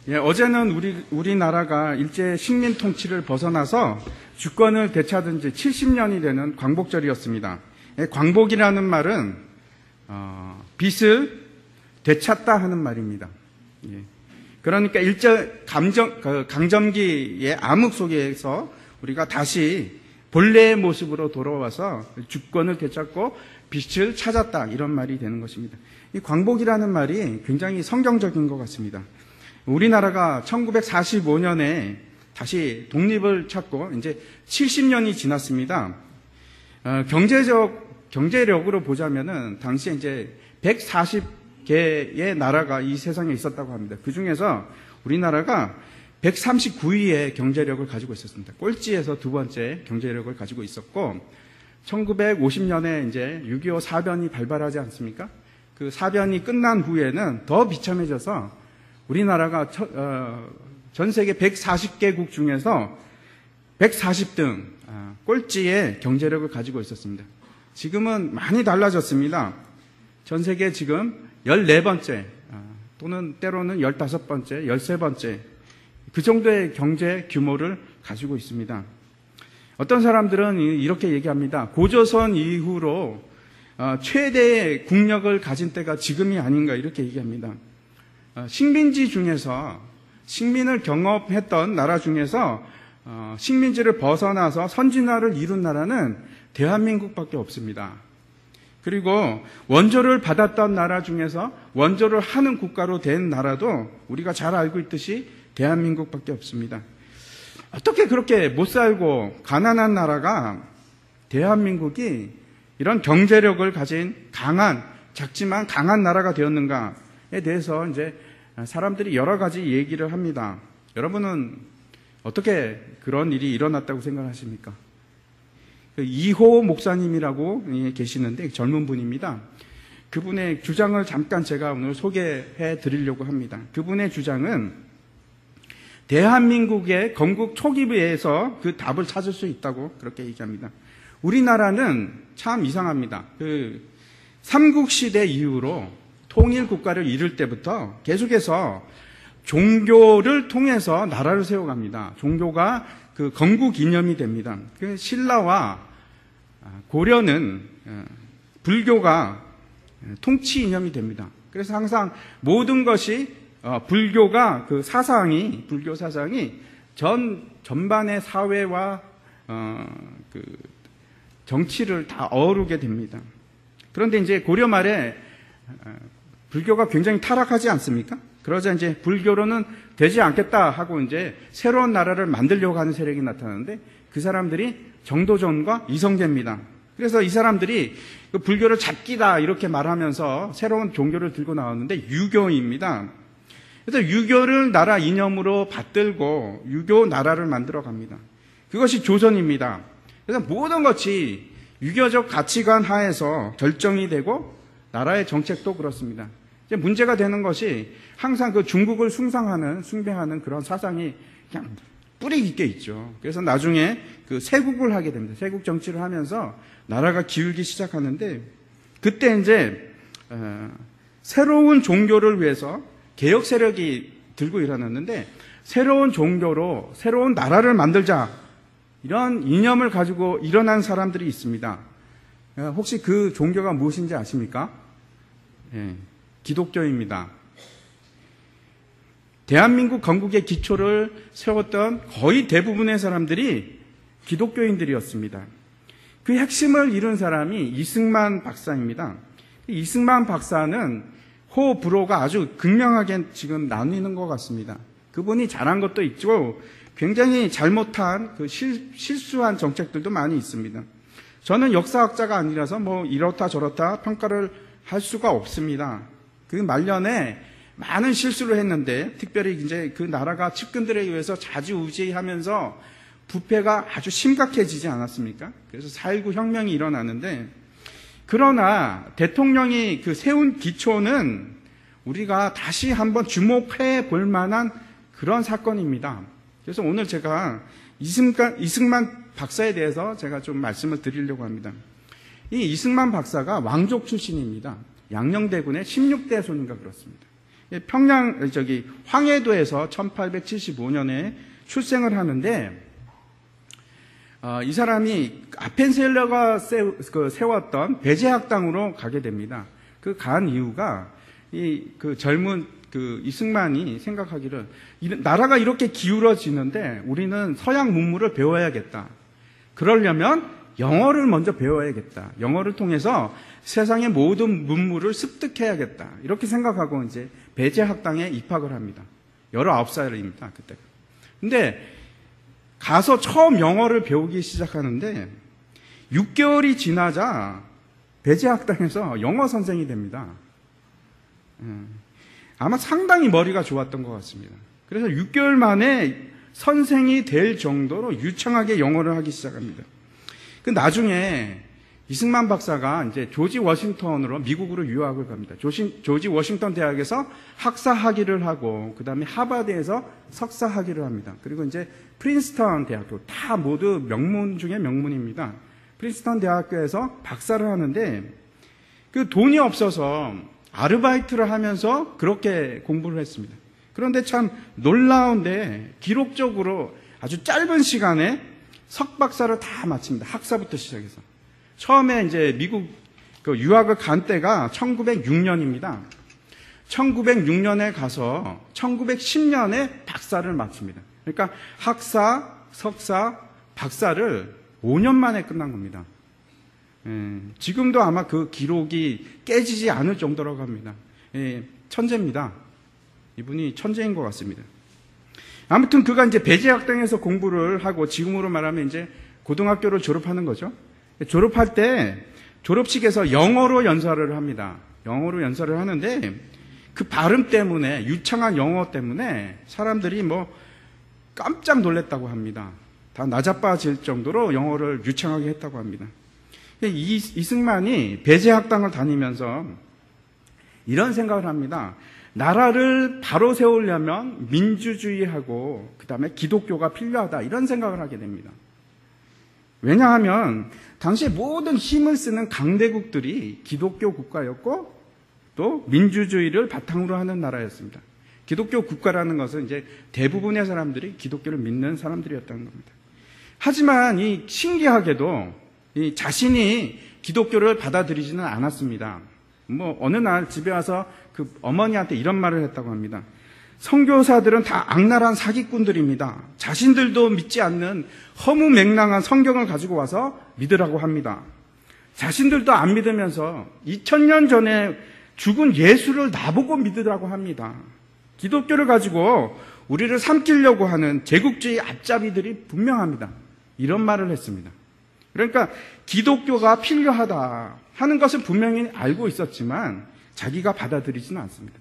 예, 어제는 우리나라가 일제 식민 통치를 벗어나서 주권을 되찾은 지 70년이 되는 광복절이었습니다. 예, 광복이라는 말은 빚을 되찾다 하는 말입니다. 예, 그러니까 일제 강점기의 암흑 속에서 우리가 다시 본래의 모습으로 돌아와서 주권을 되찾고 빚을 찾았다, 이런 말이 되는 것입니다. 이 광복이라는 말이 굉장히 성경적인 것 같습니다. 우리나라가 1945년에 다시 독립을 찾고 이제 70년이 지났습니다. 경제력으로 보자면은 당시에 이제 140개의 나라가 이 세상에 있었다고 합니다. 그 중에서 우리나라가 139위의 경제력을 가지고 있었습니다. 꼴찌에서 두 번째 경제력을 가지고 있었고, 1950년에 이제 6.25 사변이 발발하지 않습니까? 그 사변이 끝난 후에는 더 비참해져서 우리나라가 전 세계 140개국 중에서 140등 꼴찌의 경제력을 가지고 있었습니다. 지금은 많이 달라졌습니다. 전 세계 지금 14번째 또는 때로는 15번째, 13번째 그 정도의 경제 규모를 가지고 있습니다. 어떤 사람들은 이렇게 얘기합니다. 고조선 이후로 최대의 국력을 가진 때가 지금이 아닌가, 이렇게 얘기합니다. 식민지 중에서, 식민을 경험했던 나라 중에서 식민지를 벗어나서 선진화를 이룬 나라는 대한민국밖에 없습니다. 그리고 원조를 받았던 나라 중에서 원조를 하는 국가로 된 나라도 우리가 잘 알고 있듯이 대한민국밖에 없습니다. 어떻게 그렇게 못 살고 가난한 나라가 대한민국이 이런 경제력을 가진 강한, 작지만 강한 나라가 되었는가에 대해서 이제 사람들이 여러 가지 얘기를 합니다. 여러분은 어떻게 그런 일이 일어났다고 생각하십니까? 이호 목사님이라고 계시는데 젊은 분입니다. 그분의 주장을 잠깐 제가 오늘 소개해 드리려고 합니다. 그분의 주장은 대한민국의 건국 초기부에서 그 답을 찾을 수 있다고 그렇게 얘기합니다. 우리나라는 참 이상합니다. 삼국시대 이후로 통일국가를 이룰 때부터 계속해서 종교를 통해서 나라를 세워갑니다. 종교가 그 건국 이념이 됩니다. 신라와 고려는 불교가 통치 이념이 됩니다. 그래서 항상 모든 것이 불교가 불교 사상이 전반의 사회와 그 정치를 다 어우르게 됩니다. 그런데 이제 고려 말에 불교가 굉장히 타락하지 않습니까? 그러자 이제 불교로는 되지 않겠다 하고 이제 새로운 나라를 만들려고 하는 세력이 나타나는데 그 사람들이 정도전과 이성계입니다. 그래서 이 사람들이 그 불교를 잡기다 이렇게 말하면서 새로운 종교를 들고 나왔는데 유교입니다. 그래서 유교를 나라 이념으로 받들고 유교 나라를 만들어 갑니다. 그것이 조선입니다. 그래서 모든 것이 유교적 가치관 하에서 결정이 되고 나라의 정책도 그렇습니다. 이제 문제가 되는 것이 항상 그 중국을 숭배하는 그런 사상이 그냥 뿌리 깊게 있죠. 그래서 나중에 그 세국을 하게 됩니다. 세국 정치를 하면서 나라가 기울기 시작하는데 그때 이제 새로운 종교를 위해서 개혁 세력이 들고 일어났는데 새로운 종교로 새로운 나라를 만들자 이런 이념을 가지고 일어난 사람들이 있습니다. 혹시 그 종교가 무엇인지 아십니까? 예, 기독교입니다. 대한민국 건국의 기초를 세웠던 거의 대부분의 사람들이 기독교인들이었습니다. 그 핵심을 이룬 사람이 이승만 박사입니다. 이승만 박사는 호불호가 아주 극명하게 지금 나뉘는 것 같습니다. 그분이 잘한 것도 있고 굉장히 잘못한 실수한 정책들도 많이 있습니다. 저는 역사학자가 아니라서 이렇다 저렇다 평가를 할 수가 없습니다. 그 말년에 많은 실수를 했는데 특별히 이제 그 나라가 측근들에 의해서 좌지우지하면서 부패가 아주 심각해지지 않았습니까? 그래서 4.19 혁명이 일어나는데 그러나 대통령이 세운 기초는 우리가 다시 한번 주목해 볼 만한 그런 사건입니다. 그래서 오늘 제가 이승만 박사에 대해서 제가 좀 말씀을 드리려고 합니다. 이 이승만 박사가 왕족 출신입니다. 양녕대군의 16대 손인가 그렇습니다. 황해도에서 1875년에 출생을 하는데, 이 사람이 아펜셀러가 세웠던 배제학당으로 가게 됩니다. 그 간 이유가 젊은 이승만이 생각하기를 나라가 이렇게 기울어지는데 우리는 서양 문물을 배워야겠다. 그러려면 영어를 먼저 배워야겠다. 영어를 통해서 세상의 모든 문물을 습득해야겠다. 이렇게 생각하고 이제 배제학당에 입학을 합니다. 19살입니다, 그때. 근데 가서 처음 영어를 배우기 시작하는데 6개월이 지나자 배제학당에서 영어 선생이 됩니다. 아마 상당히 머리가 좋았던 것 같습니다. 그래서 6개월 만에 선생이 될 정도로 유창하게 영어를 하기 시작합니다. 그 나중에 이승만 박사가 이제 조지 워싱턴으로 미국으로 유학을 갑니다. 조지 워싱턴 대학에서 학사 학위를 하고, 그 다음에 하버드에서 석사 학위를 합니다. 그리고 이제 프린스턴 대학교, 다 모두 명문 중에 명문입니다. 프린스턴 대학교에서 박사를 하는데, 그 돈이 없어서 아르바이트를 하면서 그렇게 공부를 했습니다. 그런데 참 놀라운데, 기록적으로 아주 짧은 시간에 석박사를 다 마칩니다. 학사부터 시작해서. 처음에 이제 미국 유학을 간 때가 1906년입니다. 1906년에 가서 1910년에 박사를 마칩니다. 그러니까 학사, 석사, 박사를 5년 만에 끝난 겁니다. 지금도 아마 그 기록이 깨지지 않을 정도라고 합니다. 천재입니다. 이분이 천재인 것 같습니다. 아무튼 그가 이제 배제학당에서 공부를 하고, 지금으로 말하면 이제 고등학교를 졸업하는 거죠. 졸업할 때 졸업식에서 영어로 연설을 합니다. 영어로 연설을 하는데 그 발음 때문에, 유창한 영어 때문에 사람들이 깜짝 놀랐다고 합니다. 다 나자빠질 정도로 영어를 유창하게 했다고 합니다. 이승만이 배제학당을 다니면서 이런 생각을 합니다. 나라를 바로 세우려면 민주주의하고 그 다음에 기독교가 필요하다, 이런 생각을 하게 됩니다. 왜냐하면 당시에 모든 힘을 쓰는 강대국들이 기독교 국가였고 또 민주주의를 바탕으로 하는 나라였습니다. 기독교 국가라는 것은 이제 대부분의 사람들이 기독교를 믿는 사람들이었다는 겁니다. 하지만 신기하게도 자신이 기독교를 받아들이지는 않았습니다. 어느 날 집에 와서 그 어머니한테 이런 말을 했다고 합니다. 선교사들은 다 악랄한 사기꾼들입니다. 자신들도 믿지 않는 허무맹랑한 성경을 가지고 와서 믿으라고 합니다. 자신들도 안 믿으면서 2000년 전에 죽은 예수를 나보고 믿으라고 합니다. 기독교를 가지고 우리를 삼키려고 하는 제국주의 앞잡이들이 분명합니다. 이런 말을 했습니다. 그러니까 기독교가 필요하다 하는 것은 분명히 알고 있었지만 자기가 받아들이지는 않습니다.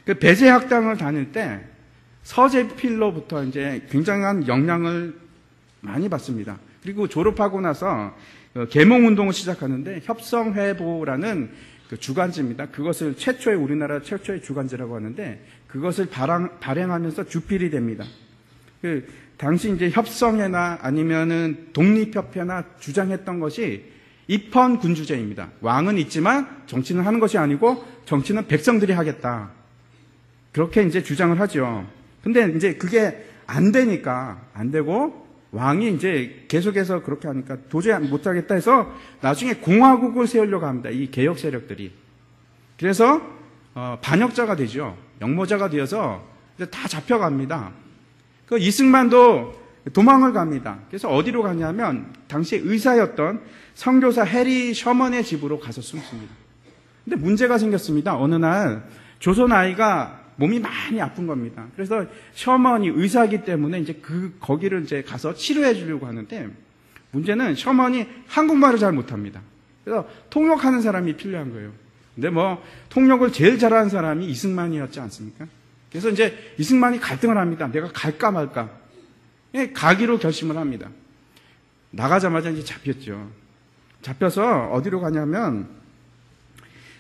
그 배제학당을 다닐 때 서재필로부터 이제 굉장한 영향을 많이 받습니다. 그리고 졸업하고 나서 계몽운동을 시작하는데 협성회보라는 그 주간지입니다. 그것을 우리나라 최초의 주간지라고 하는데 그것을 발행하면서 주필이 됩니다. 당시 이제 협성회나 아니면은 독립협회나 주장했던 것이 입헌군주제입니다. 왕은 있지만 정치는 하는 것이 아니고 정치는 백성들이 하겠다. 그렇게 이제 주장을 하죠. 근데 이제 그게 안 되고 왕이 이제 계속해서 그렇게 하니까 도저히 못하겠다 해서 나중에 공화국을 세우려고 합니다. 이 개혁 세력들이. 그래서 반역자가 되죠. 역모자가 되어서 이제 다 잡혀갑니다. 그 이승만도 도망을 갑니다. 그래서 어디로 가냐면 당시 의사였던 선교사 해리 셔먼의 집으로 가서 숨습니다. 근데 문제가 생겼습니다. 어느 날 조선 아이가 몸이 많이 아픈 겁니다. 그래서 셔먼이 의사이기 때문에 이제 거기를 이제 가서 치료해 주려고 하는데 문제는 셔먼이 한국말을 잘 못합니다. 그래서 통역하는 사람이 필요한 거예요. 근데 통역을 제일 잘하는 사람이 이승만이었지 않습니까? 그래서 이제 이승만이 갈등을 합니다. 내가 갈까 말까. 가기로 결심을 합니다. 나가자마자 이제 잡혔죠. 잡혀서 어디로 가냐면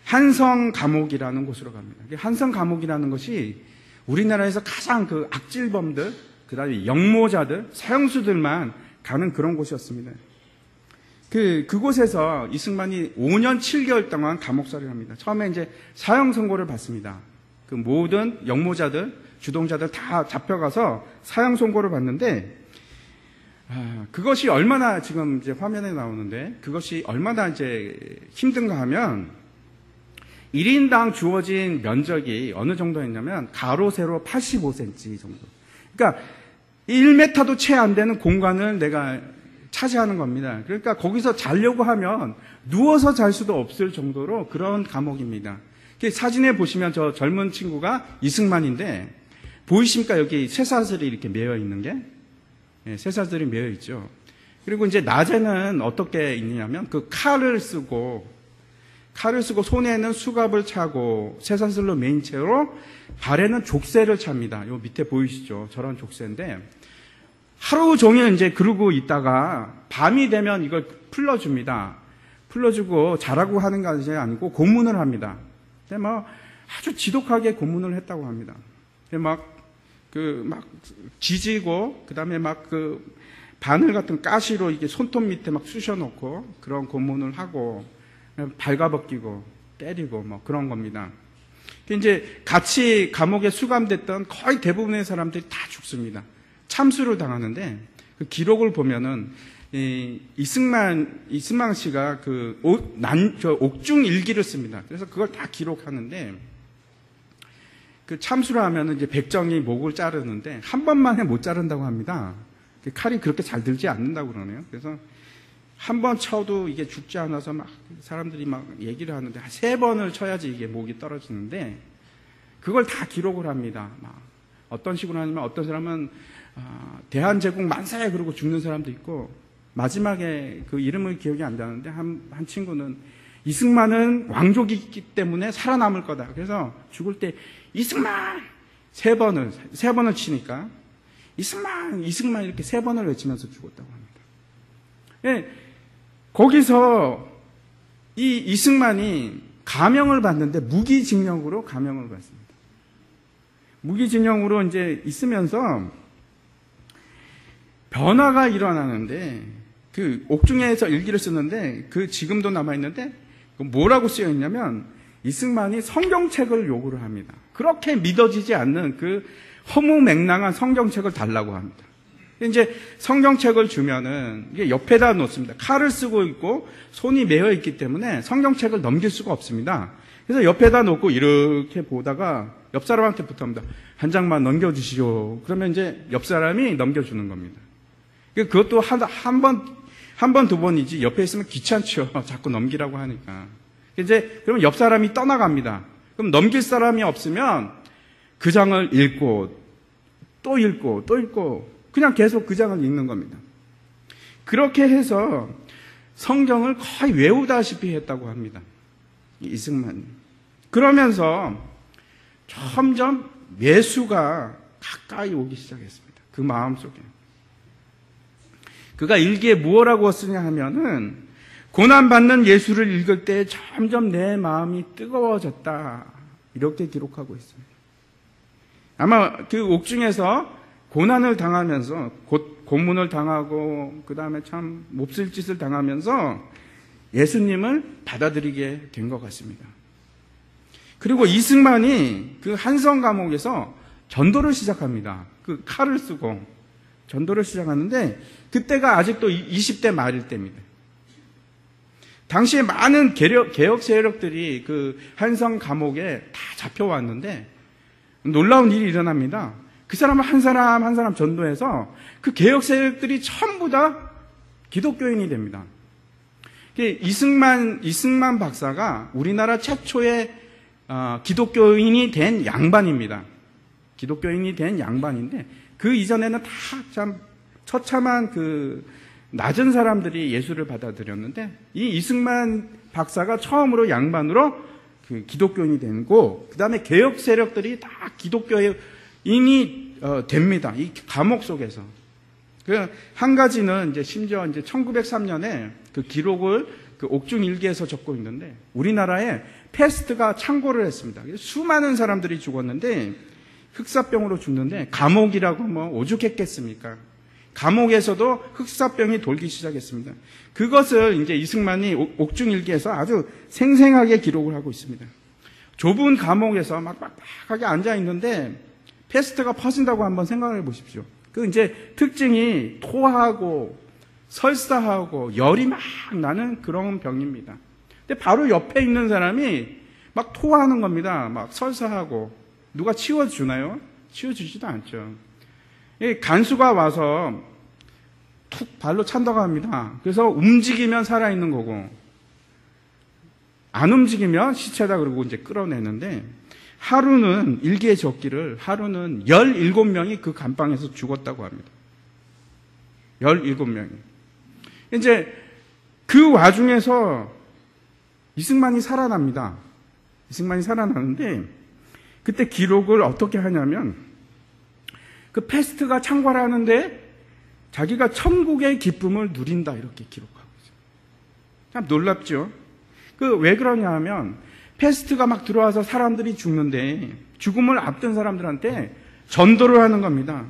한성 감옥이라는 곳으로 갑니다. 한성 감옥이라는 것이 우리나라에서 가장 그 악질범들, 그 다음에 역모자들, 사형수들만 가는 그런 곳이었습니다. 그곳에서 이승만이 5년 7개월 동안 감옥살이를 합니다. 처음에 이제 사형 선고를 받습니다. 그 모든 역모자들, 주동자들 다 잡혀가서 사형 선고를 받는데, 그것이 얼마나 지금 이제 화면에 나오는데, 그것이 얼마나 이제 힘든가 하면, 1인당 주어진 면적이 어느 정도였냐면, 가로, 세로 85cm 정도. 그러니까, 1m도 채 안 되는 공간을 내가 차지하는 겁니다. 그러니까 거기서 자려고 하면 누워서 잘 수도 없을 정도로 그런 감옥입니다. 사진에 보시면 저 젊은 친구가 이승만인데, 보이십니까? 여기 쇠사슬이 이렇게 매여 있는 게? 네, 쇠사슬이 매여 있죠. 그리고 이제 낮에는 어떻게 있냐면 그 칼을 쓰고 손에는 수갑을 차고 쇠사슬로 매인 채로 발에는 족쇄를 찹니다. 요 밑에 보이시죠? 저런 족쇄인데 하루 종일 이제 그러고 있다가 밤이 되면 이걸 풀어줍니다. 풀어주고 자라고 하는 것이 아니고 고문을 합니다. 근데 막 아주 지독하게 고문을 했다고 합니다. 막 지지고, 그 다음에 바늘 같은 가시로 이게 손톱 밑에 막 쑤셔놓고 그런 고문을 하고, 발가벗기고, 때리고, 뭐 그런 겁니다. 이제 같이 감옥에 수감됐던 거의 대부분의 사람들이 다 죽습니다. 참수를 당하는데, 그 기록을 보면은, 이승만 씨가 옥중 일기를 씁니다. 그래서 그걸 다 기록하는데, 그 참수를 하면은 이제 백정이 목을 자르는데 한 번만에 못 자른다고 합니다. 칼이 그렇게 잘 들지 않는다고 그러네요. 그래서 한 번 쳐도 이게 죽지 않아서 막 사람들이 막 얘기를 하는데 한 3번을 쳐야지 이게 목이 떨어지는데 그걸 다 기록을 합니다. 막 어떤 식으로 하냐면 어떤 사람은 대한제국 만세 그러고 죽는 사람도 있고 마지막에 그 이름을 기억이 안 나는데 한 친구는 이승만은 왕족이기 때문에 살아남을 거다. 그래서 죽을 때 이승만! 3번을 치니까 이승만 이렇게 3번을 외치면서 죽었다고 합니다. 예, 거기서 이 이승만이 감형을 받는데 무기징역으로 감형을 받습니다. 무기징역으로 이제 있으면서 변화가 일어나는데 그 옥중에서 일기를 쓰는데 그 지금도 남아있는데 뭐라고 쓰여 있냐면 이승만이 성경책을 요구를 합니다. 그렇게 믿어지지 않는 그 허무맹랑한 성경책을 달라고 합니다. 이제 성경책을 주면은 이게 옆에다 놓습니다. 칼을 쓰고 있고 손이 매여 있기 때문에 성경책을 넘길 수가 없습니다. 그래서 옆에다 놓고 이렇게 보다가 옆 사람한테 부탁합니다. 한 장만 넘겨주시오. 그러면 이제 옆 사람이 넘겨주는 겁니다. 그것도 한 번, 두 번이지 옆에 있으면 귀찮죠. 자꾸 넘기라고 하니까. 이제 그러면 옆 사람이 떠나갑니다. 그럼 넘길 사람이 없으면 그 장을 읽고 또 읽고 또 읽고 그냥 계속 그 장을 읽는 겁니다. 그렇게 해서 성경을 거의 외우다시피 했다고 합니다. 이승만이. 그러면서 점점 예수가 가까이 오기 시작했습니다. 그 마음속에. 그가 일기에 무엇라고 쓰냐 하면은 고난받는 예수를 읽을 때 점점 내 마음이 뜨거워졌다. 이렇게 기록하고 있습니다. 아마 그 옥중에서 고난을 당하면서 고문을 당하고 그 다음에 참 몹쓸 짓을 당하면서 예수님을 받아들이게 된 것 같습니다. 그리고 이승만이 그 한성 감옥에서 전도를 시작합니다. 그 칼을 쓰고 전도를 시작하는데 그때가 아직도 20대 말일 때입니다. 당시에 많은 개혁 세력들이 그 한성 감옥에 다 잡혀왔는데 놀라운 일이 일어납니다. 그 사람을 한 사람 전도해서 그 개혁 세력들이 전부 다 기독교인이 됩니다. 이승만 박사가 우리나라 최초의 기독교인이 된 양반입니다. 기독교인이 된 양반인데 그 이전에는 다 참 처참한 그 낮은 사람들이 예수를 받아들였는데 이 이승만 박사가 처음으로 양반으로 그 기독교인이 되고 그 다음에 개혁 세력들이 다 기독교인이 됩니다. 이 감옥 속에서. 그 한 가지는 이제 심지어 이제 1903년에 그 기록을 그 옥중 일기에서 적고 있는데 우리나라에 패스트가 창궐을 했습니다. 수많은 사람들이 죽었는데 흑사병으로 죽는데 감옥이라고 뭐 오죽했겠습니까? 감옥에서도 흑사병이 돌기 시작했습니다. 그것을 이제 이승만이 옥중 일기에서 아주 생생하게 기록을 하고 있습니다. 좁은 감옥에서 막 빡빡하게 앉아 있는데 패스트가 퍼진다고 한번 생각을 해보십시오. 그 이제 특징이 토하고 설사하고 열이 막 나는 그런 병입니다. 근데 바로 옆에 있는 사람이 막 토하는 겁니다. 막 설사하고. 누가 치워주나요? 치워주지도 않죠. 간수가 와서 툭 발로 찬다고 합니다. 그래서 움직이면 살아있는 거고, 안 움직이면 시체다 그러고 이제 끌어내는데, 하루는 일기에 적기를 하루는 17명이 그 감방에서 죽었다고 합니다. 17명이. 이제 그 와중에서 이승만이 살아납니다. 이승만이 살아나는데 그때 기록을 어떻게 하냐면 그 패스트가 창궐하는데 자기가 천국의 기쁨을 누린다 이렇게 기록하고 있어요. 참 놀랍죠? 그 왜 그러냐 하면 패스트가 막 들어와서 사람들이 죽는데 죽음을 앞둔 사람들한테 전도를 하는 겁니다.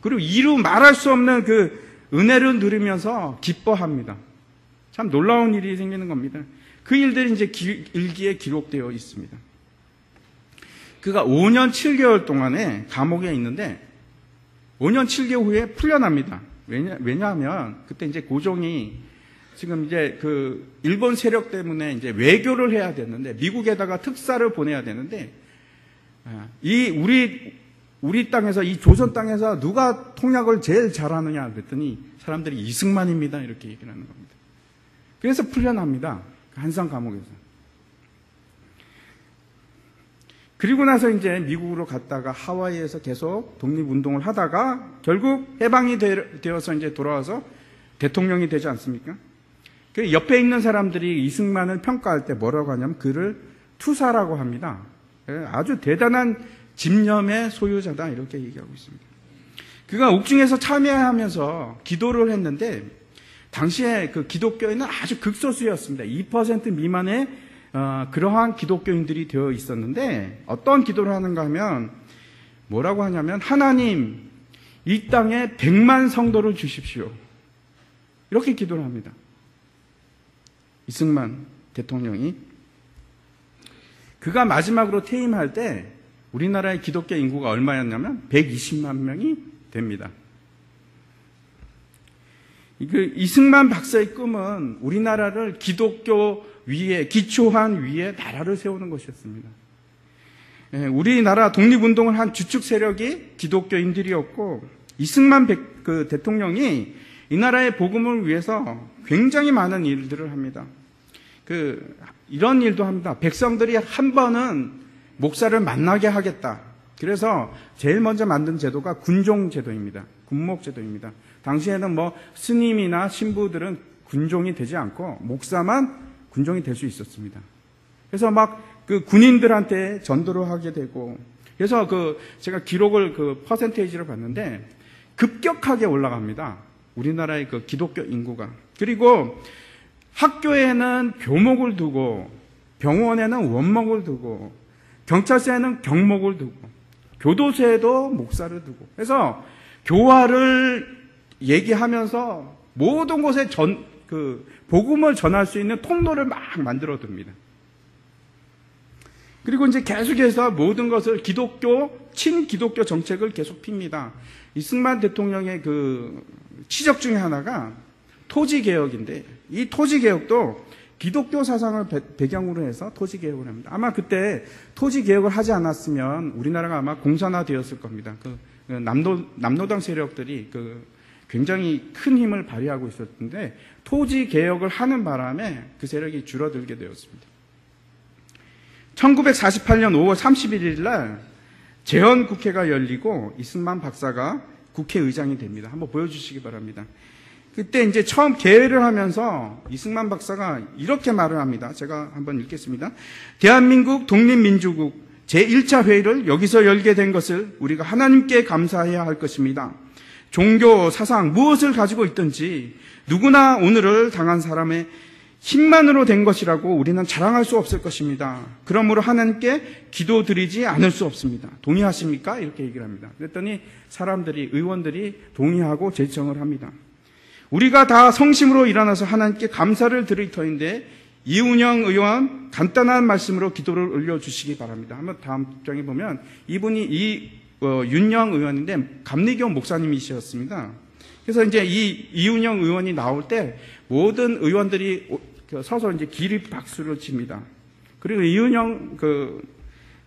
그리고 이루 말할 수 없는 그 은혜를 누리면서 기뻐합니다. 참 놀라운 일이 생기는 겁니다. 그 일들이 이제 일기에 기록되어 있습니다. 그가 5년 7개월 동안에 감옥에 있는데 5년 7개월 후에 풀려납니다. 왜냐하면 그때 이제 고종이 지금 이제 그 일본 세력 때문에 이제 외교를 해야 되는데 미국에다가 특사를 보내야 되는데 우리 땅에서 이 조선 땅에서 누가 통역을 제일 잘하느냐 그랬더니 사람들이 이승만입니다 이렇게 얘기를 하는 겁니다. 그래서 풀려납니다. 한산 감옥에서. 그리고 나서 이제 미국으로 갔다가 하와이에서 계속 독립운동을 하다가 결국 해방이 되어서 이제 돌아와서 대통령이 되지 않습니까? 그 옆에 있는 사람들이 이승만을 평가할 때 뭐라고 하냐면 그를 투사라고 합니다. 아주 대단한 집념의 소유자다 이렇게 얘기하고 있습니다. 그가 옥중에서 참여하면서 기도를 했는데 당시에 그 기독교인은 아주 극소수였습니다. 2% 미만의 그러한 기독교인들이 되어 있었는데 어떤 기도를 하는가 하면 뭐라고 하냐면 하나님 이 땅에 100만 성도를 주십시오. 이렇게 기도를 합니다. 이승만 대통령이 그가 마지막으로 퇴임할 때 우리나라의 기독교 인구가 얼마였냐면 120만 명이 됩니다. 이승만 박사의 꿈은 우리나라를 기독교 위에 기초한 위에 나라를 세우는 것이었습니다. 우리나라 독립운동을 한 주축 세력이 기독교인들이었고 이승만 대통령이 이 나라의 복음을 위해서 굉장히 많은 일들을 합니다. 이런 일도 합니다. 백성들이 한 번은 목사를 만나게 하겠다. 그래서 제일 먼저 만든 제도가 군종제도입니다. 군목제도입니다. 당시에는 뭐 스님이나 신부들은 군종이 되지 않고 목사만 군종이 될 수 있었습니다. 그래서 막 그 군인들한테 전도를 하게 되고 그래서 제가 기록을 퍼센테이지를 봤는데 급격하게 올라갑니다. 우리나라의 그 기독교 인구가. 그리고 학교에는 교목을 두고 병원에는 원목을 두고 경찰서에는 경목을 두고 교도소에도 목사를 두고 그래서 교화를 얘기하면서 모든 곳에 복음을 전할 수 있는 통로를 막 만들어 둡니다. 그리고 이제 계속해서 모든 것을 친기독교 정책을 계속 핍니다. 이승만 대통령의 치적 중에 하나가 토지개혁인데 이 토지개혁도 기독교 사상을 배경으로 해서 토지개혁을 합니다. 아마 그때 토지개혁을 하지 않았으면 우리나라가 아마 공산화되었을 겁니다. 남노당 세력들이 굉장히 큰 힘을 발휘하고 있었는데 토지개혁을 하는 바람에 그 세력이 줄어들게 되었습니다. 1948년 5월 31일 날 재헌국회가 열리고 이승만 박사가 국회의장이 됩니다. 한번 보여주시기 바랍니다. 그때 이제 처음 개회를 하면서 이승만 박사가 이렇게 말을 합니다. 제가 한번 읽겠습니다. 대한민국 독립민주국 제1차 회의를 여기서 열게 된 것을 우리가 하나님께 감사해야 할 것입니다. 종교, 사상, 무엇을 가지고 있든지 누구나 오늘을 당한 사람의 힘만으로 된 것이라고 우리는 자랑할 수 없을 것입니다. 그러므로 하나님께 기도드리지 않을 수 없습니다. 동의하십니까? 이렇게 얘기를 합니다. 그랬더니 의원들이 동의하고 제청을 합니다. 우리가 다 성심으로 일어나서 하나님께 감사를 드릴 터인데 이운영 의원 간단한 말씀으로 기도를 올려주시기 바랍니다. 한번 다음 장에 보면 이분이 윤영 의원인데 감리교 목사님이셨습니다. 그래서 이제 이운영 의원이 나올 때 모든 의원들이 서서 이제 기립 박수를 칩니다. 그리고 이운영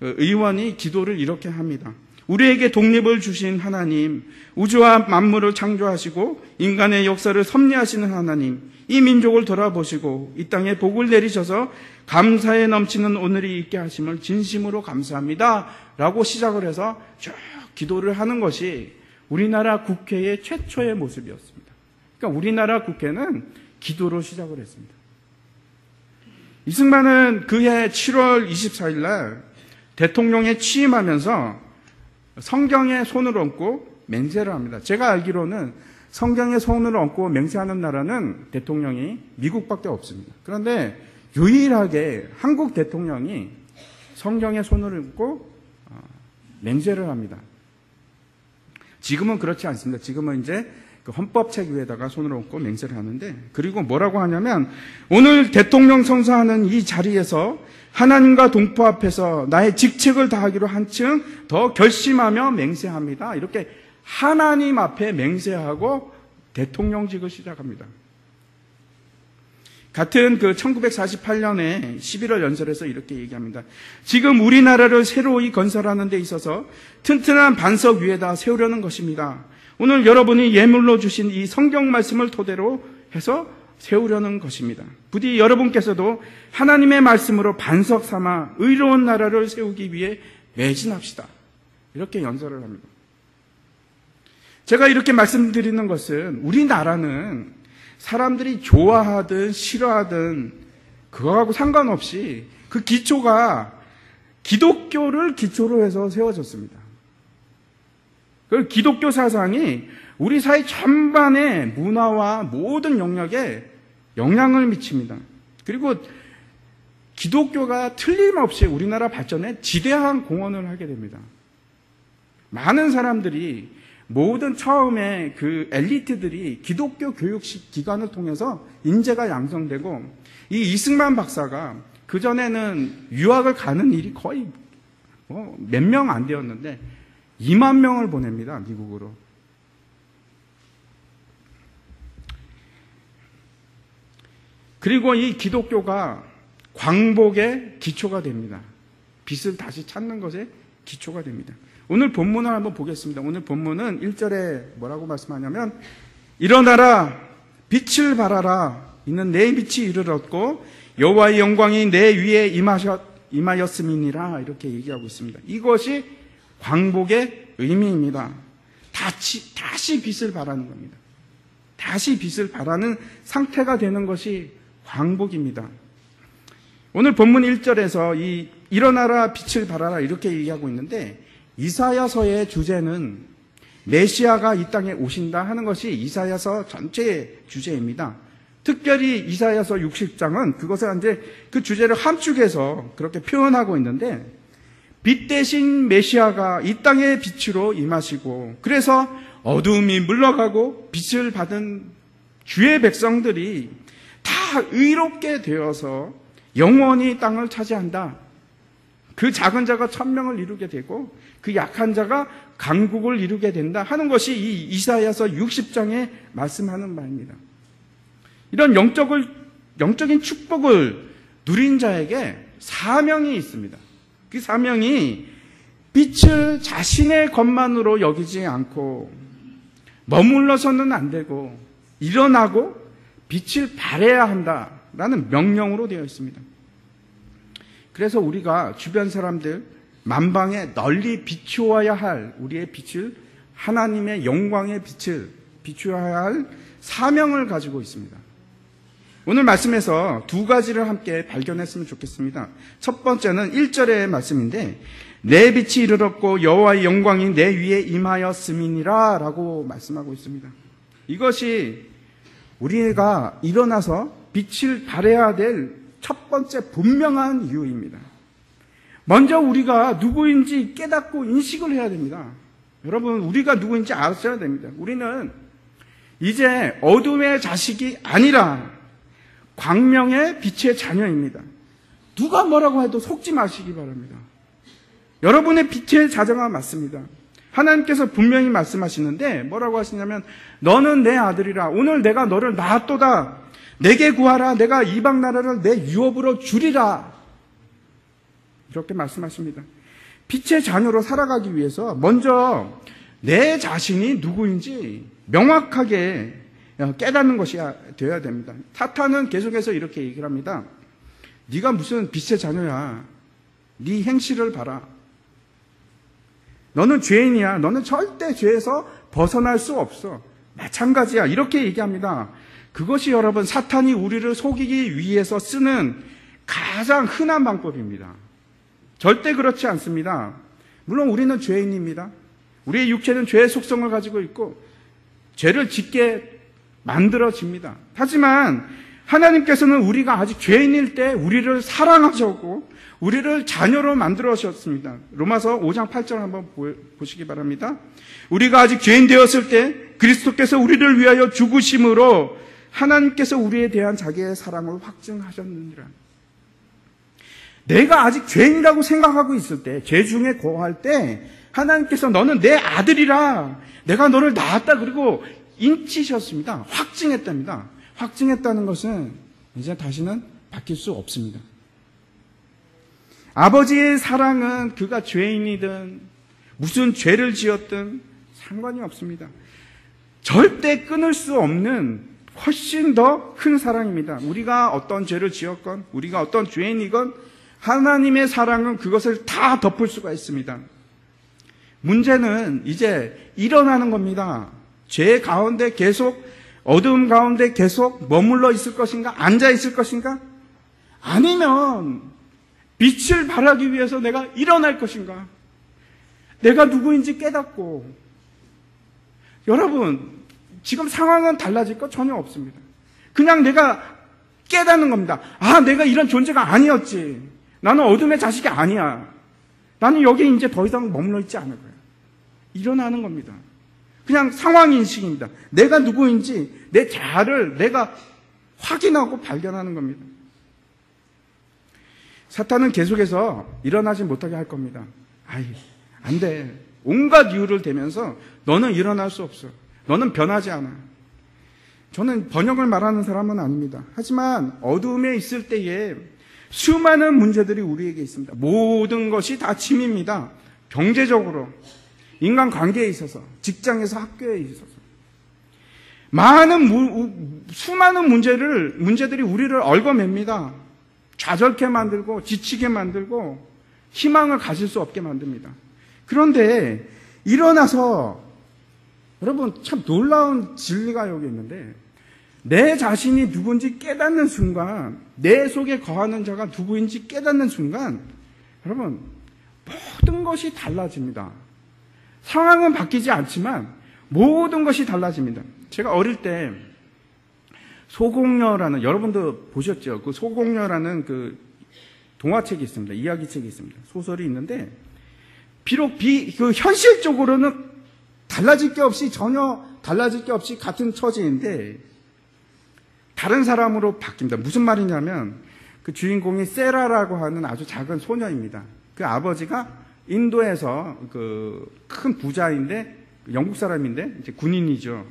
의원이 기도를 이렇게 합니다. 우리에게 독립을 주신 하나님, 우주와 만물을 창조하시고 인간의 역사를 섭리하시는 하나님, 이 민족을 돌아보시고 이 땅에 복을 내리셔서 감사에 넘치는 오늘이 있게 하심을 진심으로 감사합니다. 라고 시작을 해서 쭉 기도를 하는 것이 우리나라 국회의 최초의 모습이었습니다. 그러니까 우리나라 국회는 기도로 시작을 했습니다. 이승만은 그해 7월 24일 날 대통령에 취임하면서 성경에 손을 얹고 맹세를 합니다. 제가 알기로는 성경에 손을 얹고 맹세하는 나라는 대통령이 미국밖에 없습니다. 그런데 유일하게 한국 대통령이 성경에 손을 얹고 맹세를 합니다. 지금은 그렇지 않습니다. 지금은 이제 그 헌법책 위에다가 손을 얹고 맹세를 하는데, 그리고 뭐라고 하냐면 오늘 대통령 선서하는 이 자리에서 하나님과 동포 앞에서 나의 직책을 다하기로 한층 더 결심하며 맹세합니다. 이렇게 하나님 앞에 맹세하고 대통령직을 시작합니다. 같은 1948년에 11월 연설에서 이렇게 얘기합니다. 지금 우리나라를 새로이 건설하는 데 있어서 튼튼한 반석 위에다 세우려는 것입니다. 오늘 여러분이 예물로 주신 이 성경 말씀을 토대로 해서 세우려는 것입니다. 부디 여러분께서도 하나님의 말씀으로 반석 삼아 의로운 나라를 세우기 위해 매진합시다. 이렇게 연설을 합니다. 제가 이렇게 말씀드리는 것은 우리나라는 사람들이 좋아하든 싫어하든 그거하고 상관없이 그 기초가 기독교를 기초로 해서 세워졌습니다. 그 기독교 사상이 우리 사회 전반의 문화와 모든 영역에 영향을 미칩니다. 그리고 기독교가 틀림없이 우리나라 발전에 지대한 공헌을 하게 됩니다. 많은 사람들이 모든 처음에 그 엘리트들이 기독교 교육 기관을 통해서 인재가 양성되고, 이 이승만 박사가 그전에는 유학을 가는 일이 거의 몇 명 안 되었는데 2만 명을 보냅니다, 미국으로. 그리고 이 기독교가 광복의 기초가 됩니다. 빛을 다시 찾는 것에 기초가 됩니다. 오늘 본문을 한번 보겠습니다. 오늘 본문은 1절에 뭐라고 말씀하냐면, 일어나라 빛을 발하라 이는 내 빛이 이르렀고 여호와의 영광이 내 위에 임하였음이니라, 이렇게 얘기하고 있습니다. 이것이 광복의 의미입니다. 다시 빛을 발하는 겁니다. 다시 빛을 발하는 상태가 되는 것이 광복입니다. 오늘 본문 1절에서 이 일어나라 빛을 발하라 이렇게 얘기하고 있는데, 이사야서의 주제는 메시아가 이 땅에 오신다 하는 것이 이사야서 전체의 주제입니다. 특별히 이사야서 60장은 그것을 이제 그 주제를 함축해서 그렇게 표현하고 있는데, 빛 대신 메시아가 이 땅의 빛으로 임하시고, 그래서 어두움이 물러가고 빛을 받은 주의 백성들이 다 의롭게 되어서 영원히 땅을 차지한다. 그 작은 자가 천명을 이루게 되고 그 약한 자가 강국을 이루게 된다 하는 것이 이 이사야서 60장에 말씀하는 바입니다. 이런 영적인 축복을 누린 자에게 사명이 있습니다. 그 사명이 빛을 자신의 것만으로 여기지 않고 머물러서는 안 되고 일어나고 빛을 발해야 한다라는 명령으로 되어 있습니다. 그래서 우리가 주변 사람들 만방에 널리 비추어야 할 우리의 빛을, 하나님의 영광의 빛을 비추어야 할 사명을 가지고 있습니다. 오늘 말씀에서 두 가지를 함께 발견했으면 좋겠습니다. 첫 번째는 1절의 말씀인데, 내 빛이 이르렀고 여호와의 영광이 내 위에 임하였음이니라 라고 말씀하고 있습니다. 이것이 우리가 일어나서 빛을 발해야 될 첫 번째 분명한 이유입니다. 먼저 우리가 누구인지 깨닫고 인식을 해야 됩니다. 여러분, 우리가 누구인지 알아야 됩니다. 우리는 이제 어둠의 자식이 아니라 광명의 빛의 자녀입니다. 누가 뭐라고 해도 속지 마시기 바랍니다. 여러분의 빛의 자녀가 맞습니다. 하나님께서 분명히 말씀하시는데 뭐라고 하시냐면 너는 내 아들이라. 오늘 내가 너를 낳았도다. 내게 구하라. 내가 이방 나라를 내 유업으로 주리라. 이렇게 말씀하십니다. 빛의 자녀로 살아가기 위해서 먼저 내 자신이 누구인지 명확하게 깨닫는 것이 되어야 됩니다. 사탄은 계속해서 이렇게 얘기를 합니다. 네가 무슨 빛의 자녀야. 네 행실을 봐라. 너는 죄인이야. 너는 절대 죄에서 벗어날 수 없어. 마찬가지야. 이렇게 얘기합니다. 그것이 여러분 사탄이 우리를 속이기 위해서 쓰는 가장 흔한 방법입니다. 절대 그렇지 않습니다. 물론 우리는 죄인입니다. 우리의 육체는 죄의 속성을 가지고 있고 죄를 짓게 만들어집니다. 하지만 하나님께서는 우리가 아직 죄인일 때 우리를 사랑하셨고 우리를 자녀로 만들어주셨습니다. 로마서 5장 8절 한번 보시기 바랍니다. 우리가 아직 죄인 되었을 때 그리스도께서 우리를 위하여 죽으심으로 하나님께서 우리에 대한 자기의 사랑을 확증하셨느니라. 내가 아직 죄인이라고 생각하고 있을 때, 죄 중에 거할 때 하나님께서 너는 내 아들이라. 내가 너를 낳았다. 그리고 인치셨습니다. 확증했답니다. 확증했다는 것은 이제 다시는 바뀔 수 없습니다. 아버지의 사랑은 그가 죄인이든 무슨 죄를 지었든 상관이 없습니다. 절대 끊을 수 없는 훨씬 더 큰 사랑입니다. 우리가 어떤 죄를 지었건 우리가 어떤 죄인이건 하나님의 사랑은 그것을 다 덮을 수가 있습니다. 문제는 이제 일어나는 겁니다. 죄 가운데 계속 어두움 가운데 계속 머물러 있을 것인가? 앉아 있을 것인가? 아니면 빛을 발하기 위해서 내가 일어날 것인가? 내가 누구인지 깨닫고. 여러분, 지금 상황은 달라질 것 전혀 없습니다. 그냥 내가 깨닫는 겁니다. 아, 내가 이런 존재가 아니었지. 나는 어둠의 자식이 아니야. 나는 여기 이제 더 이상 머물러 있지 않을 거야. 일어나는 겁니다. 그냥 상황 인식입니다. 내가 누구인지 내 자아를 내가 확인하고 발견하는 겁니다. 사탄은 계속해서 일어나지 못하게 할 겁니다. 아이, 안 돼. 온갖 이유를 대면서 너는 일어날 수 없어. 너는 변하지 않아. 저는 번역을 말하는 사람은 아닙니다. 하지만 어두움에 있을 때에 수많은 문제들이 우리에게 있습니다. 모든 것이 다 짐입니다. 경제적으로, 인간관계에 있어서, 직장에서 학교에 있어서. 수많은 문제들이 우리를 얽어맵니다. 좌절케 만들고, 지치게 만들고, 희망을 가질 수 없게 만듭니다. 그런데 일어나서, 여러분 참 놀라운 진리가 여기 있는데, 내 자신이 누군지 깨닫는 순간, 내 속에 거하는 자가 누구인지 깨닫는 순간, 여러분 모든 것이 달라집니다. 상황은 바뀌지 않지만 모든 것이 달라집니다. 제가 어릴 때 소공녀라는, 여러분도 보셨죠? 그 소공녀라는 그 동화책이 있습니다. 이야기책이 있습니다. 소설이 있는데, 비록 그 현실적으로는 달라질 게 없이, 전혀 달라질 게 없이 같은 처지인데 다른 사람으로 바뀝니다. 무슨 말이냐면, 그 주인공이 세라라고 하는 아주 작은 소녀입니다. 그 아버지가 인도에서 그 큰 부자인데, 영국 사람인데 이제 군인이죠.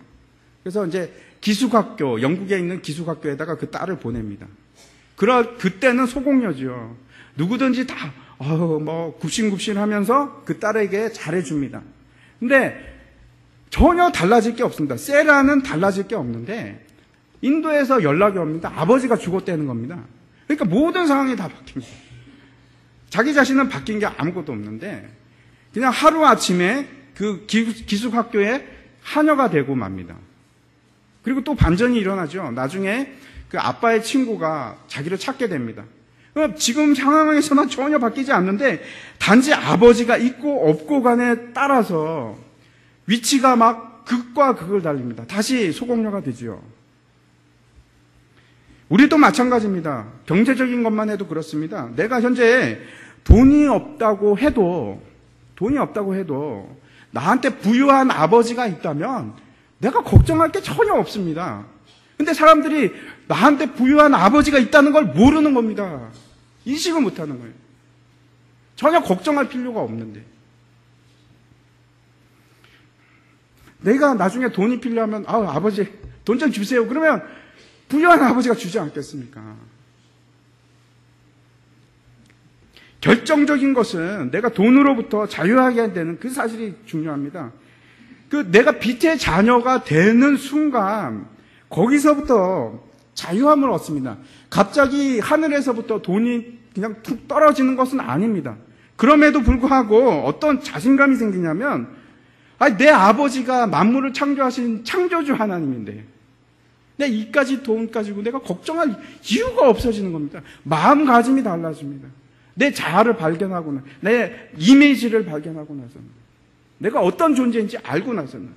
그래서 이제 기숙학교, 영국에 있는 기숙학교에다가 그 딸을 보냅니다. 그때는 소공녀죠. 누구든지 다 굽신굽신하면서 그 딸에게 잘해줍니다. 근데 전혀 달라질 게 없습니다. 세라는 달라질 게 없는데 인도에서 연락이 옵니다. 아버지가 죽었다는 겁니다. 그러니까 모든 상황이 다 바뀝니다. 자기 자신은 바뀐 게 아무것도 없는데 그냥 하루아침에 그 기숙학교에 하녀가 되고 맙니다. 그리고 또 반전이 일어나죠. 나중에 그 아빠의 친구가 자기를 찾게 됩니다. 지금 상황에서는 전혀 바뀌지 않는데 단지 아버지가 있고 없고 간에 따라서 위치가 막 극과 극을 달립니다. 다시 소공녀가 되죠. 우리도 마찬가지입니다. 경제적인 것만 해도 그렇습니다. 내가 현재 돈이 없다고 해도 나한테 부유한 아버지가 있다면 내가 걱정할 게 전혀 없습니다. 근데 사람들이 나한테 부유한 아버지가 있다는 걸 모르는 겁니다. 인식을 못하는 거예요. 전혀 걱정할 필요가 없는데. 내가 나중에 돈이 필요하면 아버지 돈 좀 주세요. 그러면 부유한 아버지가 주지 않겠습니까? 결정적인 것은 내가 돈으로부터 자유하게 되는 그 사실이 중요합니다. 내가 빛의 자녀가 되는 순간 거기서부터 자유함을 얻습니다. 갑자기 하늘에서부터 돈이 그냥 툭 떨어지는 것은 아닙니다. 그럼에도 불구하고 어떤 자신감이 생기냐면 내 아버지가 만물을 창조하신 창조주 하나님인데 내 이까지 돈 가지고 내가 걱정할 이유가 없어지는 겁니다. 마음가짐이 달라집니다. 내 자아를 발견하고 내 이미지를 발견하고 나서는 내가 어떤 존재인지 알고 나서는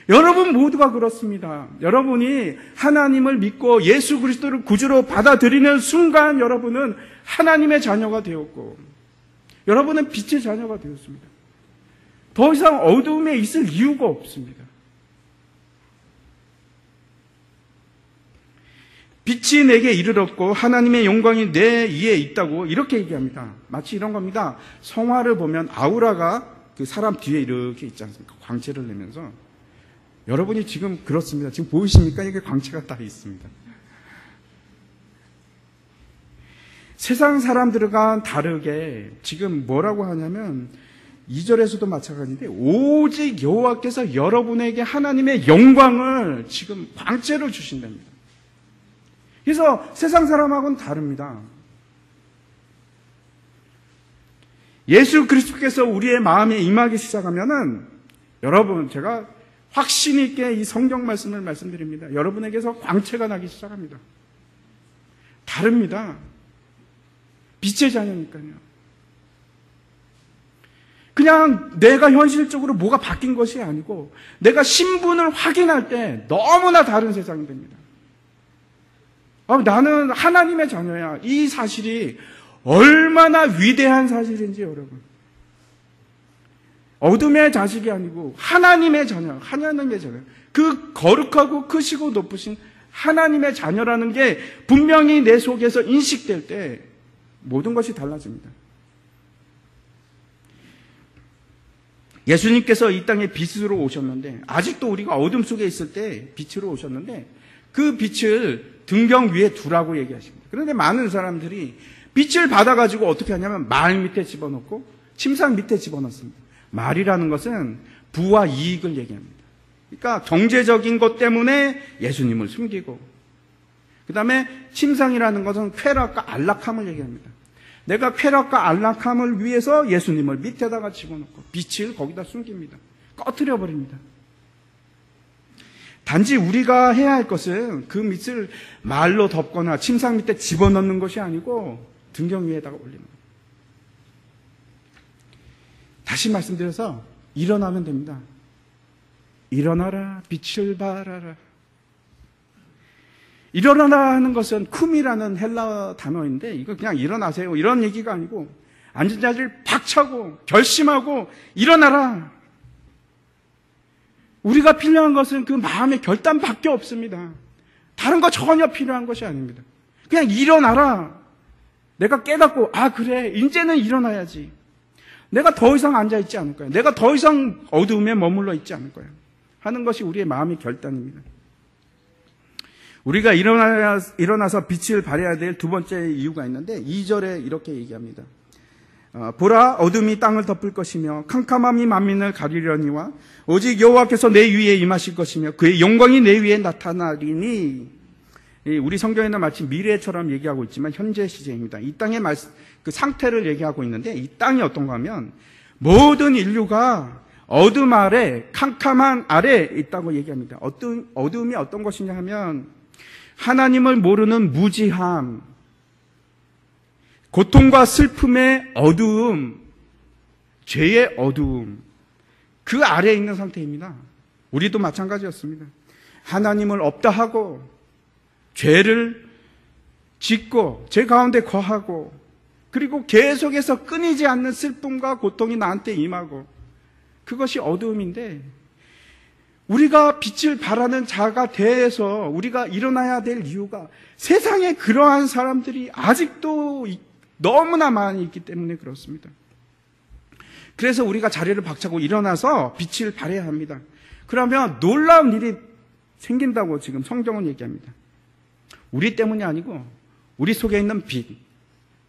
여러분 모두가 그렇습니다. 여러분이 하나님을 믿고 예수 그리스도를 구주로 받아들이는 순간 여러분은 하나님의 자녀가 되었고 여러분은 빛의 자녀가 되었습니다. 더 이상 어두움에 있을 이유가 없습니다. 빛이 내게 이르렀고 하나님의 영광이 내 위에 있다고 이렇게 얘기합니다. 마치 이런 겁니다. 성화를 보면 아우라가 그 사람 뒤에 이렇게 있지 않습니까? 광채를 내면서. 여러분이 지금 그렇습니다. 지금 보이십니까? 이게 광채가 다 있습니다. 세상 사람들과 다르게 지금 뭐라고 하냐면 2절에서도 마찬가지인데 오직 여호와께서 여러분에게 하나님의 영광을 지금 광채로 주신답니다. 그래서 세상 사람하고는 다릅니다. 예수 그리스도께서 우리의 마음에 임하기 시작하면은 여러분 제가 확신 있게 이 성경 말씀을 말씀드립니다. 여러분에게서 광채가 나기 시작합니다. 다릅니다. 빛의 자녀니까요. 그냥 내가 현실적으로 뭐가 바뀐 것이 아니고 내가 신분을 확인할 때 너무나 다른 세상이 됩니다. 나는 하나님의 자녀야. 이 사실이 얼마나 위대한 사실인지 여러분. 어둠의 자식이 아니고 하나님의 자녀, 하나님의 자녀. 그 거룩하고 크시고 높으신 하나님의 자녀라는 게 분명히 내 속에서 인식될 때 모든 것이 달라집니다. 예수님께서 이 땅에 빛으로 오셨는데 아직도 우리가 어둠 속에 있을 때 빛으로 오셨는데 그 빛을 등경 위에 두라고 얘기하십니다. 그런데 많은 사람들이 빛을 받아가지고 어떻게 하냐면 말 밑에 집어넣고 침상 밑에 집어넣습니다. 말이라는 것은 부와 이익을 얘기합니다. 그러니까 경제적인 것 때문에 예수님을 숨기고 그 다음에 침상이라는 것은 쾌락과 안락함을 얘기합니다. 내가 쾌락과 안락함을 위해서 예수님을 밑에다가 집어넣고 빛을 거기다 숨깁니다. 꺼트려 버립니다. 단지 우리가 해야 할 것은 그 밑을 말로 덮거나 침상 밑에 집어넣는 것이 아니고 등경 위에다가 올리는 거예요. 다시 말씀드려서 일어나면 됩니다. 일어나라 빛을 발하라. 일어나라 하는 것은 쿰이라는 헬라 단어인데 이거 그냥 일어나세요 이런 얘기가 아니고 앉은 자리를 박차고 결심하고 일어나라. 우리가 필요한 것은 그 마음의 결단밖에 없습니다. 다른 거 전혀 필요한 것이 아닙니다. 그냥 일어나라. 내가 깨닫고 그래 이제는 일어나야지. 내가 더 이상 앉아있지 않을 거야. 내가 더 이상 어두움에 머물러 있지 않을 거야 하는 것이 우리의 마음의 결단입니다. 우리가 일어나서 빛을 발해야 될 두 번째 이유가 있는데 2절에 이렇게 얘기합니다. 보라 어둠이 땅을 덮을 것이며 캄캄함이 만민을 가리려니와 오직 여호와께서 내 위에 임하실 것이며 그의 영광이 내 위에 나타나리니. 우리 성경에는 마치 미래처럼 얘기하고 있지만 현재 시제입니다. 이 땅의 그 상태를 얘기하고 있는데 이 땅이 어떤가 하면 모든 인류가 어둠 아래 캄캄한 아래 있다고 얘기합니다. 어둠이 어떤 것이냐 하면 하나님을 모르는 무지함, 고통과 슬픔의 어두움, 죄의 어두움, 그 아래에 있는 상태입니다. 우리도 마찬가지였습니다. 하나님을 없다 하고 죄를 짓고 죄 가운데 거하고 그리고 계속해서 끊이지 않는 슬픔과 고통이 나한테 임하고 그것이 어두움인데 우리가 빛을 발하는 자가 돼서 우리가 일어나야 될 이유가 세상에 그러한 사람들이 아직도 너무나 많이 있기 때문에 그렇습니다. 그래서 우리가 자리를 박차고 일어나서 빛을 발해야 합니다. 그러면 놀라운 일이 생긴다고 지금 성경은 얘기합니다. 우리 때문이 아니고 우리 속에 있는 빛,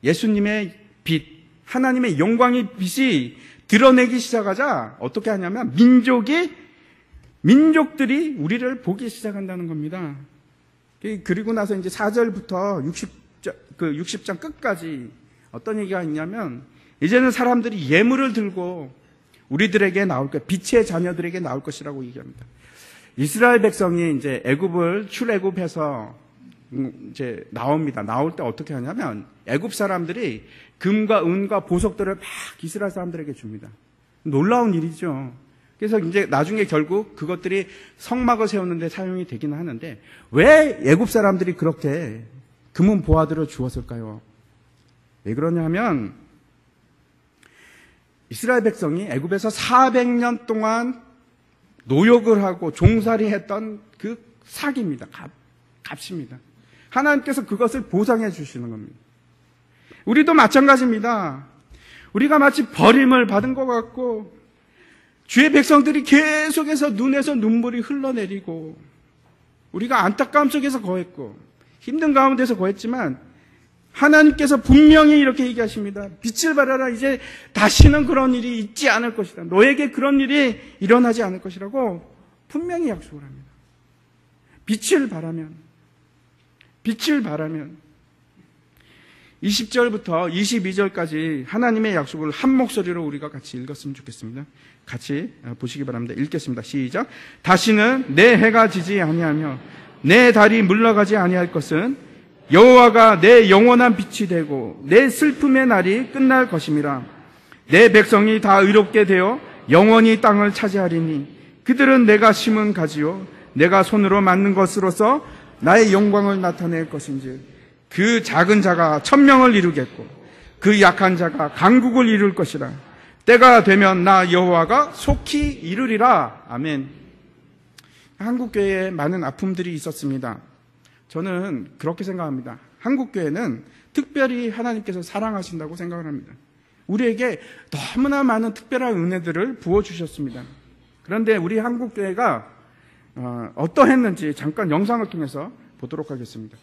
예수님의 빛, 하나님의 영광의 빛이 드러내기 시작하자 어떻게 하냐면 민족들이 우리를 보기 시작한다는 겁니다. 그리고 나서 이제 4절부터 60장 끝까지 어떤 얘기가 있냐면 이제는 사람들이 예물을 들고 우리들에게 나올 것, 빛의 자녀들에게 나올 것이라고 얘기합니다. 이스라엘 백성이 이제 출애굽해서 이제 나옵니다. 나올 때 어떻게 하냐면 애굽 사람들이 금과 은과 보석들을 막 이스라엘 사람들에게 줍니다. 놀라운 일이죠. 그래서 이제 나중에 결국 그것들이 성막을 세우는 데 사용이 되기는 하는데 왜 애굽 사람들이 그렇게 금은 보화들을 주었을까요? 왜 그러냐면 이스라엘 백성이 애굽에서 400년 동안 노역을 하고 종살이 했던 그 삭입니다. 값입니다. 하나님께서 그것을 보상해 주시는 겁니다. 우리도 마찬가지입니다. 우리가 마치 버림을 받은 것 같고 주의 백성들이 계속해서 눈에서 눈물이 흘러내리고 우리가 안타까움 속에서 거했고 힘든 가운데서 거했지만 하나님께서 분명히 이렇게 얘기하십니다. 빛을 발하라. 이제 다시는 그런 일이 있지 않을 것이다. 너에게 그런 일이 일어나지 않을 것이라고 분명히 약속을 합니다. 빛을 바라면 20절부터 22절까지 하나님의 약속을 한 목소리로 우리가 같이 읽었으면 좋겠습니다. 같이 보시기 바랍니다. 읽겠습니다. 시작. 다시는 내 해가 지지 아니하며 내 달이 물러가지 아니할 것은 여호와가 내 영원한 빛이 되고 내 슬픔의 날이 끝날 것임이라. 내 백성이 다 의롭게 되어 영원히 땅을 차지하리니 그들은 내가 심은 가지요 내가 손으로 만든 것으로서 나의 영광을 나타낼 것인지 그 작은 자가 1000명을 이루겠고 그 약한 자가 강국을 이룰 것이라. 때가 되면 나 여호와가 속히 이루리라. 아멘. 한국교회에 많은 아픔들이 있었습니다. 저는 그렇게 생각합니다. 한국교회는 특별히 하나님께서 사랑하신다고 생각을 합니다. 우리에게 너무나 많은 특별한 은혜들을 부어주셨습니다. 그런데 우리 한국교회가 어떠했는지 잠깐 영상을 통해서 보도록 하겠습니다.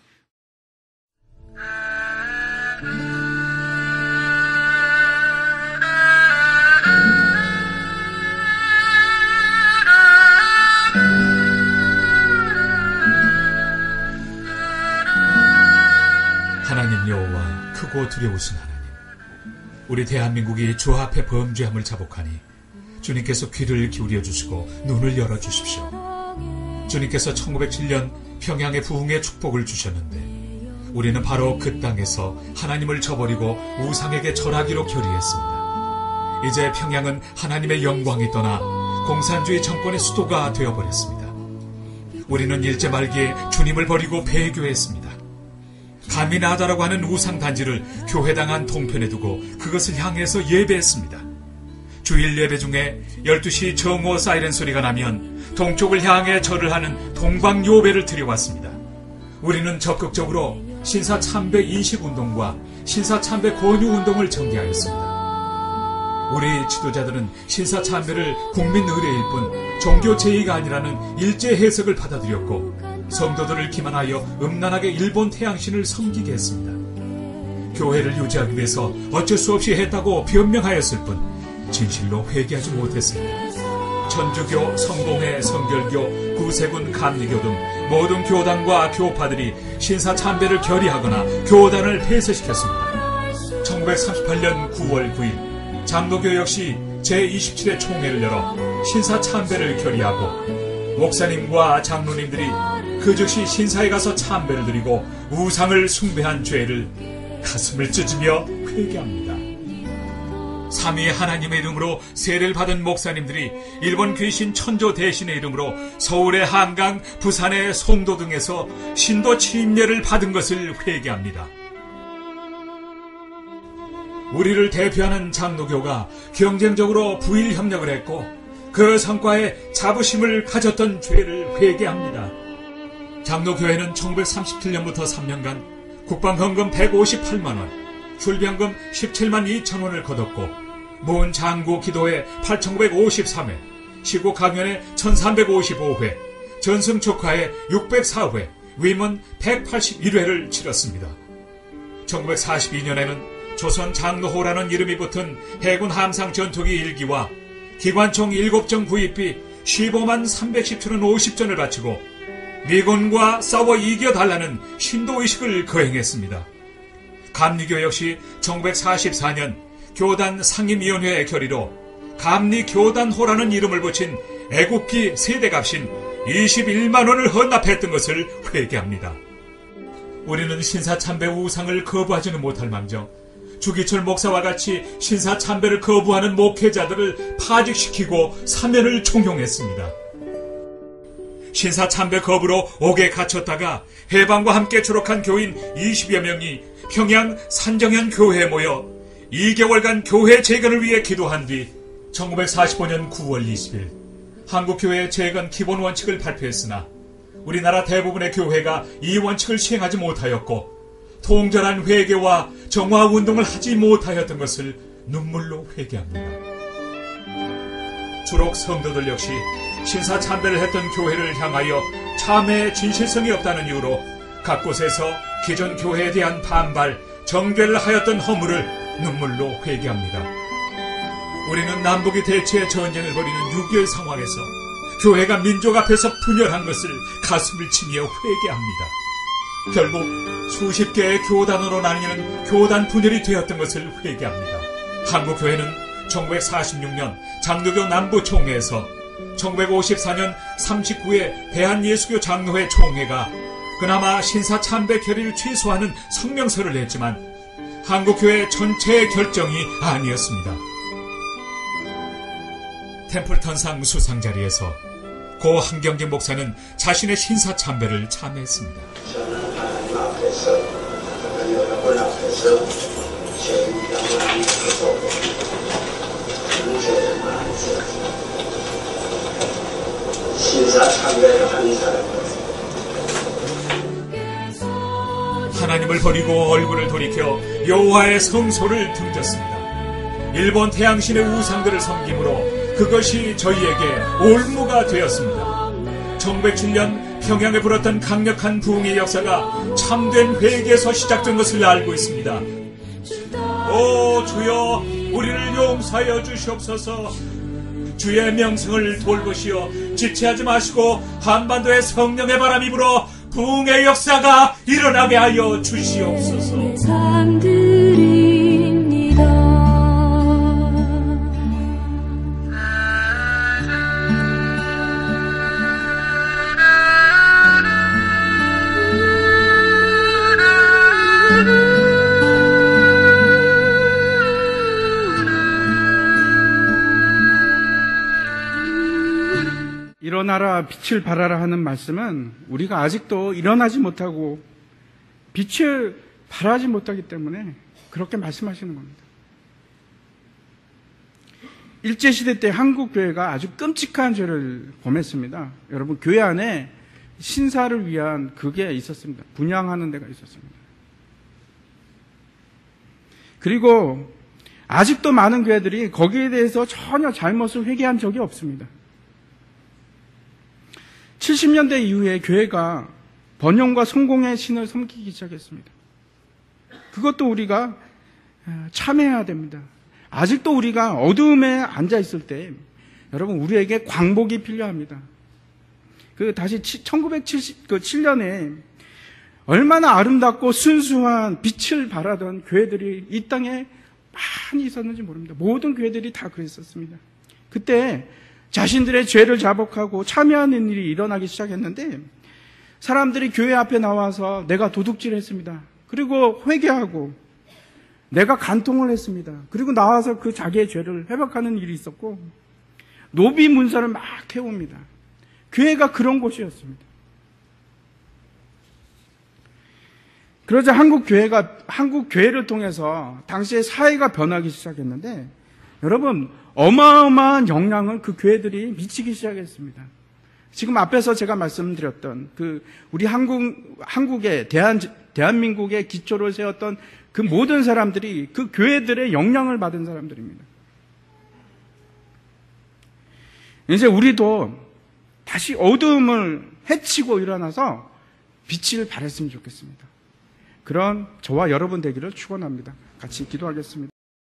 하나님 여호와 크고 두려우신 하나님, 우리 대한민국이 주 앞에 범죄함을 자복하니 주님께서 귀를 기울여 주시고 눈을 열어 주십시오. 주님께서 1907년 평양의 부흥의 축복을 주셨는데 우리는 바로 그 땅에서 하나님을 저버리고 우상에게 절하기로 결의했습니다. 이제 평양은 하나님의 영광이 떠나 공산주의 정권의 수도가 되어버렸습니다. 우리는 일제 말기에 주님을 버리고 배교했습니다. 가미나다라고 하는 우상단지를 교회당 안 동편에 두고 그것을 향해서 예배했습니다. 주일 예배 중에 12시 정오 사이렌 소리가 나면 동쪽을 향해 절을 하는 동방요배를 드려왔습니다. 우리는 적극적으로 신사참배 인식운동과 신사참배 권유운동을 전개하였습니다. 우리 지도자들은 신사참배를 국민 의례일 뿐 종교 제의가 아니라는 일제 해석을 받아들였고 성도들을 기만하여 음란하게 일본 태양신을 섬기게 했습니다. 교회를 유지하기 위해서 어쩔 수 없이 했다고 변명하였을 뿐 진실로 회개하지 못했습니다. 천주교, 성공회, 성결교, 구세군, 감리교 등 모든 교단과 교파들이 신사참배를 결의하거나 교단을 폐쇄시켰습니다. 1938년 9월 9일 장로교 역시 제27회 총회를 열어 신사참배를 결의하고 목사님과 장로님들이 그 즉시 신사에 가서 참배를 드리고 우상을 숭배한 죄를 가슴을 찢으며 회개합니다. 삼위 하나님의 이름으로 세례를 받은 목사님들이 일본 귀신 천조 대신의 이름으로 서울의 한강, 부산의 송도 등에서 신도 침례를 받은 것을 회개합니다. 우리를 대표하는 장로교가 경쟁적으로 부일 협력을 했고 그 성과에 자부심을 가졌던 죄를 회개합니다. 장로교회는 1937년부터 3년간 국방헌금 158만 원, 출병금 17만 2천 원을 거뒀고 모은 장구 기도회 8,953회, 시국 강연회 1,355회, 전승 축하회 604회, 위문 181회를 치렀습니다. 1942년에는 조선 장로호라는 이름이 붙은 해군 함상 전투기 1기와 기관총 7정 구입비 15만 317원 50전을 바치고 미군과 싸워 이겨달라는 신도의식을 거행했습니다. 감리교 역시 1944년 교단 상임위원회 결의로 감리교단호라는 이름을 붙인 애국기 세대값인 21만 원을 헌납했던 것을 회개합니다. 우리는 신사참배 우상을 거부하지는 못할 망정 주기철 목사와 같이 신사참배를 거부하는 목회자들을 파직시키고 사면을 종용했습니다. 신사참배 거부로 옥에 갇혔다가 해방과 함께 졸업한 교인 20여 명이 평양 산정현 교회에 모여 2개월간 교회 재건을 위해 기도한 뒤 1945년 9월 20일 한국교회 재건 기본 원칙을 발표했으나 우리나라 대부분의 교회가 이 원칙을 시행하지 못하였고 통절한 회개와 정화운동을 하지 못하였던 것을 눈물로 회개합니다. 주록 성도들 역시 신사참배를 했던 교회를 향하여 참회의 진실성이 없다는 이유로 각 곳에서 기존 교회에 대한 반발, 정죄를 하였던 허물을 눈물로 회개합니다. 우리는 남북이 대치의 전쟁을 벌이는 6.25 상황에서 교회가 민족 앞에서 분열한 것을 가슴을 치며 회개합니다. 결국 수십 개의 교단으로 나뉘는 교단 분열이 되었던 것을 회개합니다. 한국교회는 1946년 장로교 남부총회에서 1954년 39회 대한예수교 장로회 총회가 그나마 신사참배 결의를 취소하는 성명서를 냈지만 한국교회 전체의 결정이 아니었습니다. 템플턴상 수상자리에서 고 한경진 목사는 자신의 신사참배를 참회했습니다. 저는 하나님 앞에서 여러분 앞에서 죄인이라고 하는 것도 큰 죄를 많이 지었습니다. 신사참배를 하는 사람은 하나님을 버리고 얼굴을 돌이켜 여호와의 성소를 등졌습니다. 일본 태양신의 우상들을 섬김으로 그것이 저희에게 올무가 되었습니다. 1907년 평양에 불었던 강력한 부흥의 역사가 참된 회개에서 시작된 것을 알고 있습니다. 오 주여 우리를 용서하여 주시옵소서. 주의 명성을 돌보시어 지체하지 마시고 한반도에 성령의 바람이 불어 부흥의 역사가 일어나게 하여 주시옵소서. 일어나라 빛을 발하라 하는 말씀은 우리가 아직도 일어나지 못하고 빛을 발하지 못하기 때문에 그렇게 말씀하시는 겁니다. 일제시대 때 한국교회가 아주 끔찍한 죄를 범했습니다. 여러분, 교회 안에 신사를 위한 그게 있었습니다. 분향하는 데가 있었습니다. 그리고 아직도 많은 교회들이 거기에 대해서 전혀 잘못을 회개한 적이 없습니다. 70년대 이후에 교회가 번영과 성공의 신을 섬기기 시작했습니다. 그것도 우리가 참여해야 됩니다. 아직도 우리가 어두움에 앉아 있을 때 여러분 우리에게 광복이 필요합니다. 다시 1977년에 얼마나 아름답고 순수한 빛을 발하던 교회들이 이 땅에 많이 있었는지 모릅니다. 모든 교회들이 다 그랬었습니다. 그때 자신들의 죄를 자복하고 참여하는 일이 일어나기 시작했는데 사람들이 교회 앞에 나와서 내가 도둑질했습니다. 그리고 회개하고 내가 간통을 했습니다. 그리고 나와서 그 자기의 죄를 회복하는 일이 있었고 노비 문서를 막 태웁니다. 교회가 그런 곳이었습니다. 그러자 한국 교회를 통해서 당시에 사회가 변하기 시작했는데 여러분, 어마어마한 영향을 그 교회들이 미치기 시작했습니다. 지금 앞에서 제가 말씀드렸던 우리 한국의 대한민국의 기초를 세웠던 그 모든 사람들이 그 교회들의 영향을 받은 사람들입니다. 이제 우리도 다시 어둠을 해치고 일어나서 빛을 발했으면 좋겠습니다. 그런 저와 여러분 되기를 축원합니다. 같이 기도하겠습니다.